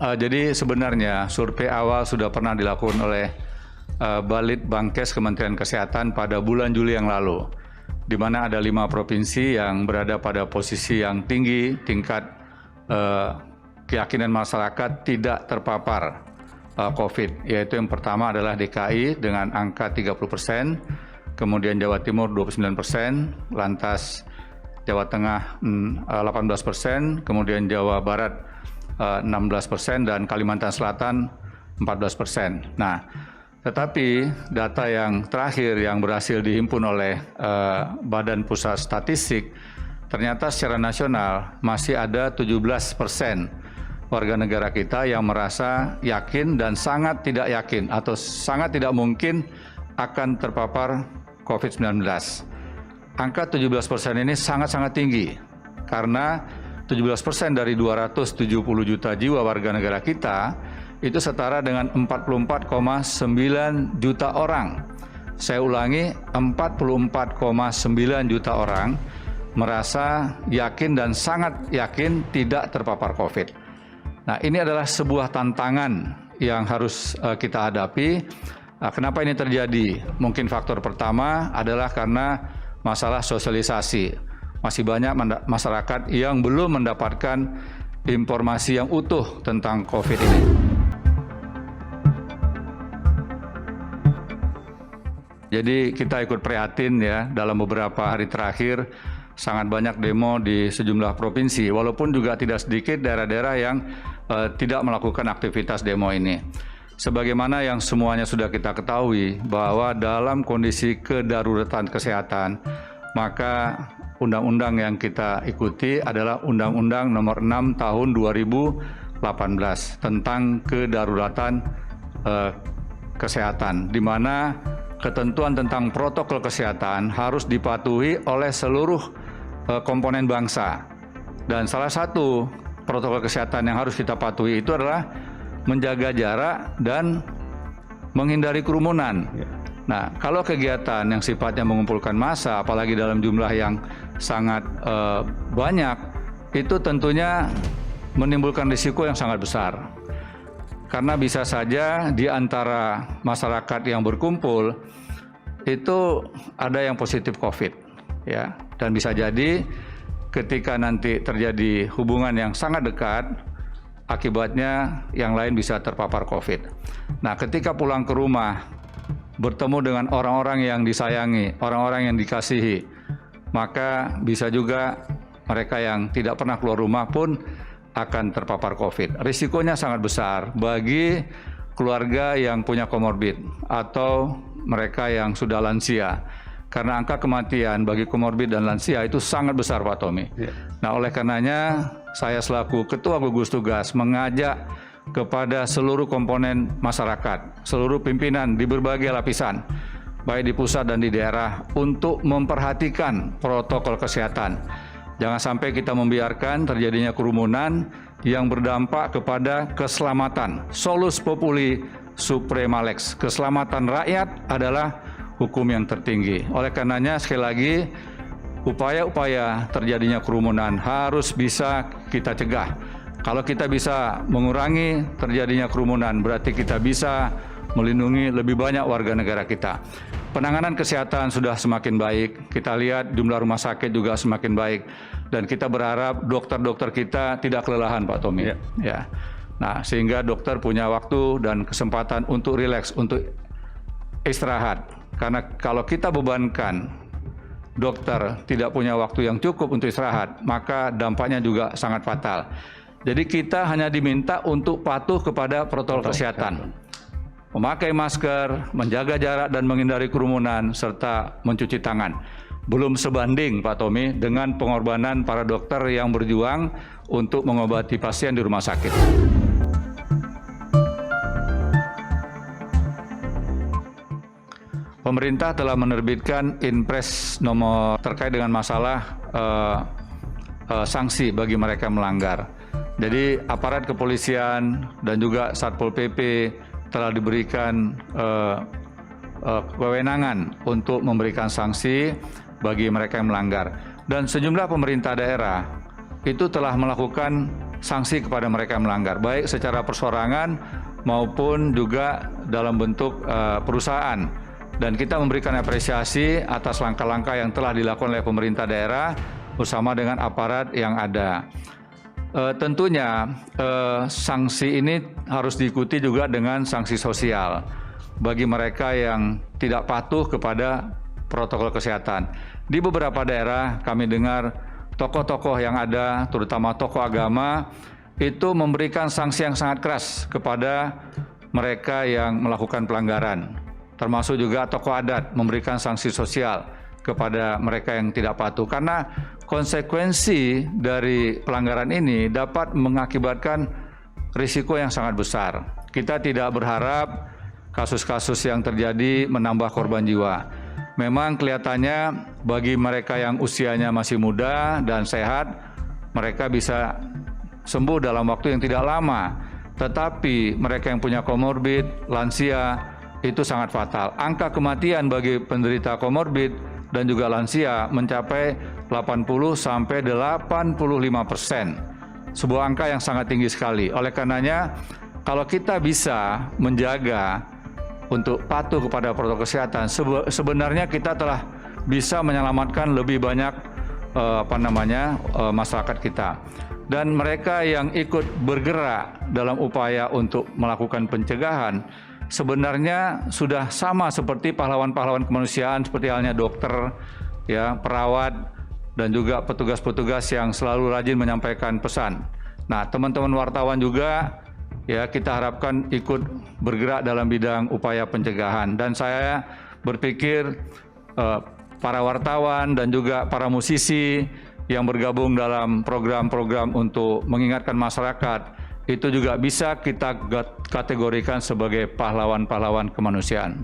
Jadi sebenarnya survei awal sudah pernah dilakukan oleh Balitbangkes Kementerian Kesehatan pada bulan Juli yang lalu, di mana ada 5 provinsi yang berada pada posisi yang tinggi tingkat keyakinan masyarakat tidak terpapar COVID, yaitu yang pertama adalah DKI dengan angka 30%, kemudian Jawa Timur 29%, lantas Jawa Tengah 18%, kemudian Jawa Barat 16%, dan Kalimantan Selatan 14%. Nah, tetapi data yang terakhir yang berhasil dihimpun oleh Badan Pusat Statistik, ternyata secara nasional masih ada 17% warga negara kita yang merasa yakin dan sangat tidak yakin atau sangat tidak mungkin akan terpapar COVID-19. Angka 17% ini sangat-sangat tinggi karena 17% dari 270 juta jiwa warga negara kita itu setara dengan 44,9 juta orang. Saya ulangi, 44,9 juta orang merasa yakin dan sangat yakin tidak terpapar COVID. Nah, ini adalah sebuah tantangan yang harus kita hadapi. Kenapa ini terjadi? Mungkin faktor pertama adalah karena masalah sosialisasi. Masih banyak masyarakat yang belum mendapatkan informasi yang utuh tentang COVID ini. Jadi kita ikut prihatin ya, dalam beberapa hari terakhir sangat banyak demo di sejumlah provinsi, walaupun juga tidak sedikit daerah-daerah yang tidak melakukan aktivitas demo ini. Sebagaimana yang semuanya sudah kita ketahui bahwa dalam kondisi kedaruratan kesehatan, maka undang-undang yang kita ikuti adalah Undang-Undang Nomor 6 Tahun 2018 tentang kedaruratan kesehatan, di mana ketentuan tentang protokol kesehatan harus dipatuhi oleh seluruh komponen bangsa. Dan salah satu protokol kesehatan yang harus kita patuhi itu adalah menjaga jarak dan menghindari kerumunan. Nah, kalau kegiatan yang sifatnya mengumpulkan massa, apalagi dalam jumlah yang sangat banyak, itu tentunya menimbulkan risiko yang sangat besar. Karena bisa saja di antara masyarakat yang berkumpul itu ada yang positif COVID, ya, dan bisa jadi ketika nanti terjadi hubungan yang sangat dekat, akibatnya yang lain bisa terpapar COVID. Nah, ketika pulang ke rumah, bertemu dengan orang-orang yang disayangi, orang-orang yang dikasihi, maka bisa juga mereka yang tidak pernah keluar rumah pun akan terpapar COVID. Risikonya sangat besar bagi keluarga yang punya komorbid atau mereka yang sudah lansia. Karena angka kematian bagi komorbid dan lansia itu sangat besar, Pak Tommy. Nah, oleh karenanya saya selaku Ketua Gugus Tugas mengajak kepada seluruh komponen masyarakat, seluruh pimpinan di berbagai lapisan, baik di pusat dan di daerah, untuk memperhatikan protokol kesehatan. Jangan sampai kita membiarkan terjadinya kerumunan yang berdampak kepada keselamatan. Solus populi suprema lex. Keselamatan rakyat adalah hukum yang tertinggi. Oleh karenanya sekali lagi, upaya-upaya terjadinya kerumunan harus bisa kita cegah. Kalau kita bisa mengurangi terjadinya kerumunan, berarti kita bisa melindungi lebih banyak warga negara kita. Penanganan kesehatan sudah semakin baik, kita lihat jumlah rumah sakit juga semakin baik, dan kita berharap dokter-dokter kita tidak kelelahan, Pak Tommy. Ya. Nah, sehingga dokter punya waktu dan kesempatan untuk rileks, untuk istirahat. Karena kalau kita bebankan dokter tidak punya waktu yang cukup untuk istirahat, maka dampaknya juga sangat fatal. Jadi kita hanya diminta untuk patuh kepada protokol kesehatan. Memakai masker, menjaga jarak dan menghindari kerumunan, serta mencuci tangan. Belum sebanding, Pak Tommy, dengan pengorbanan para dokter yang berjuang untuk mengobati pasien di rumah sakit. Pemerintah telah menerbitkan Inpres nomor terkait dengan masalah sanksi bagi mereka yang melanggar. Jadi aparat kepolisian dan juga Satpol PP telah diberikan kewenangan untuk memberikan sanksi bagi mereka yang melanggar. Dan sejumlah pemerintah daerah itu telah melakukan sanksi kepada mereka yang melanggar, baik secara persorangan maupun juga dalam bentuk perusahaan. Dan kita memberikan apresiasi atas langkah-langkah yang telah dilakukan oleh pemerintah daerah bersama dengan aparat yang ada. Tentunya sanksi ini harus diikuti juga dengan sanksi sosial bagi mereka yang tidak patuh kepada protokol kesehatan. Di beberapa daerah kami dengar tokoh-tokoh yang ada, terutama tokoh agama, itu memberikan sanksi yang sangat keras kepada mereka yang melakukan pelanggaran. Termasuk juga tokoh adat memberikan sanksi sosial kepada mereka yang tidak patuh. Karena konsekuensi dari pelanggaran ini dapat mengakibatkan risiko yang sangat besar. Kita tidak berharap kasus-kasus yang terjadi menambah korban jiwa. Memang kelihatannya bagi mereka yang usianya masih muda dan sehat, mereka bisa sembuh dalam waktu yang tidak lama. Tetapi mereka yang punya komorbid, lansia, itu sangat fatal. Angka kematian bagi penderita komorbid dan juga lansia mencapai 80–85%. Sebuah angka yang sangat tinggi sekali. Oleh karenanya, kalau kita bisa menjaga untuk patuh kepada protokol kesehatan, sebenarnya kita telah bisa menyelamatkan lebih banyak masyarakat kita. Dan mereka yang ikut bergerak dalam upaya untuk melakukan pencegahan sebenarnya sudah sama seperti pahlawan-pahlawan kemanusiaan seperti halnya dokter, ya, perawat, dan juga petugas-petugas yang selalu rajin menyampaikan pesan. Nah, teman-teman wartawan juga, ya, kita harapkan ikut bergerak dalam bidang upaya pencegahan. Dan saya berpikir para wartawan dan juga para musisi yang bergabung dalam program-program untuk mengingatkan masyarakat, itu juga bisa kita kategorikan sebagai pahlawan-pahlawan kemanusiaan.